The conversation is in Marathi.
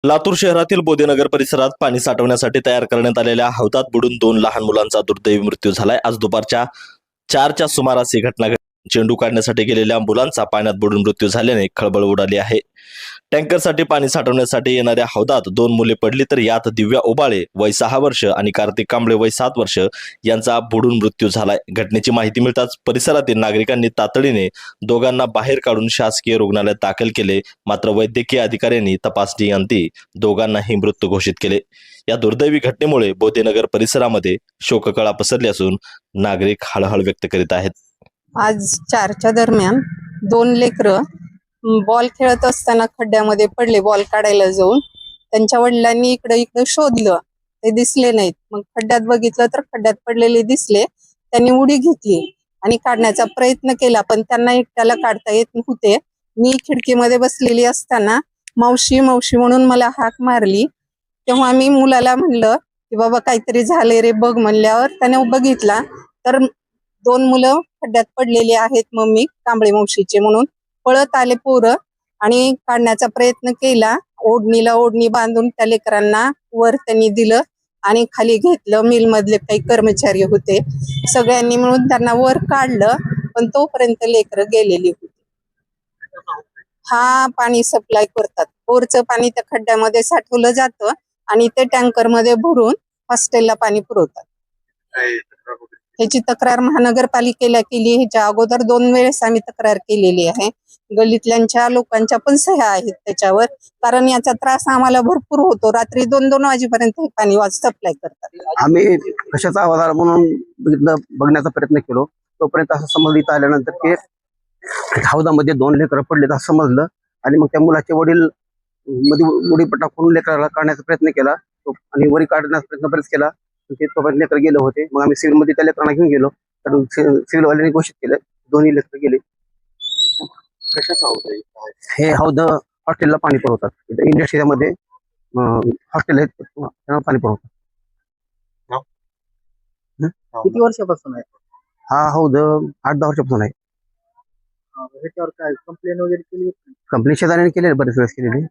लातूर शहरातील बोधेनगर परिसरात पाणी साठवण्यासाठी तयार करण्यात आलेल्या हौदात बुडून 2 लहान मुलांचा दुर्दैवी मृत्यू झालाय। आज दुपारच्या 4च्या सुमारास ही घटना घडली। चेंडू काढण्यासाठी गेलेल्या मुलांचा पाण्यात बुडून मृत्यू झाल्याने खळबळ उडाली आहे। टँकरसाठी पाणी साठवण्यासाठी येणाऱ्या हौदात 2 मुले पडली, तर यात दिव्या ओबाळे वय 6 वर्ष आणि कार्तिक कांबळे वय 7 वर्ष यांचा बुडून मृत्यू झालाय। घटनेची माहिती मिळताच परिसरातील नागरिकांनी तातडीने दोघांना बाहेर काढून शासकीय रुग्णालयात दाखल केले, मात्र वैद्यकीय अधिकाऱ्यांनी तपासणीअंती दोघांनाही मृत घोषित केले। या दुर्दैवी घटनेमुळे बोधेनगर परिसरामध्ये शोककळा पसरली असून नागरिक हळहळ व्यक्त करीत आहेत। आज 4च्या दरम्यान 2 लेकरं बॉल खेळत असताना खड्ड्यामध्ये पडले। बॉल काढायला जाऊन त्यांच्या वडिलांनी इकडे शोधलं, ते दिसले नाहीत। मग खड्ड्यात बघितलं तर खड्ड्यात पडलेले दिसले। त्यांनी उडी घेतली आणि काढण्याचा प्रयत्न केला, पण त्यांना एकट्याला काढता येत नव्हते। मी खिडकीमध्ये बसलेली असताना मावशी मावशी म्हणून मला हाक मारली, तेव्हा मी मुलाला म्हणलं की बाबा काहीतरी झाले रे बघ। म्हणल्यावर त्याने बघितला तर 2 मुलं खड्ड्यात पडलेली आहेत, मम्मी कांबळे मावशीचे म्हणून। पळत आले पोरं आणि काढण्याचा प्रयत्न केला। ओढणीला ओढणी बांधून त्या लेकरांना वर त्यांनी दिलं आणि खाली घेतलं। मिल मधले काही कर्मचारी होते, सगळ्यांनी मिळून त्यांना वर काढलं, पण तोपर्यंत लेकरं गेलेली होती। हा पाणी सप्लाय करतात, बोरचं पाणी त्या खड्ड्यामध्ये साठवलं जातं आणि ते टँकर मध्ये भरून हॉस्टेलला पाणी पुरवतात। ह्याची तक्रार महानगरपालिकेला केली। ह्याच्या अगोदर 2 वेळेस आम्ही तक्रार केलेली आहे। गल्लीतल्यांच्या लोकांच्या पण सह्या आहेत त्याच्यावर, कारण याचा त्रास आम्हाला भरपूर होतो। रात्री 2-2 वाजेपर्यंत हे पाणी सप्लाय करतात। आम्ही कशाचा आवाज आला म्हणून बघण्याचा प्रयत्न केलो, तोपर्यंत असं समजलं इथं आल्यानंतर की हौदामध्ये 2 लेकरं पडलेत असं समजलं। आणि मग त्या मुलाचे वडील मध्ये उडी टाकून लेकराला काढण्याचा प्रयत्न केला आणि वरी काढण्याचा प्रयत्न बरेच केला, ते तोपर्यंत लेकर गेले होते। मग आम्ही सिव्हिलमध्ये त्या लेकरांना घेऊन गेलो, तर सिव्हिलवाल्यांनी घोषित केलं 2ही लेकर गेले। कशाचा हौद आहे? हे हौद हॉस्टेलला पाणी पुरवतात, इंडस्ट्रीमध्ये हॉस्टेल आहेत त्यांना पाणी पुरवतात। किती वर्षापासून आहे? हा हौद 8-10 वर्षापासून आहे। ह्याच्यावर काय कंप्लेंट वगैरे केली होती? कंपनी शेजाऱ्याने केलेली, बरेच वेळेस केलेली।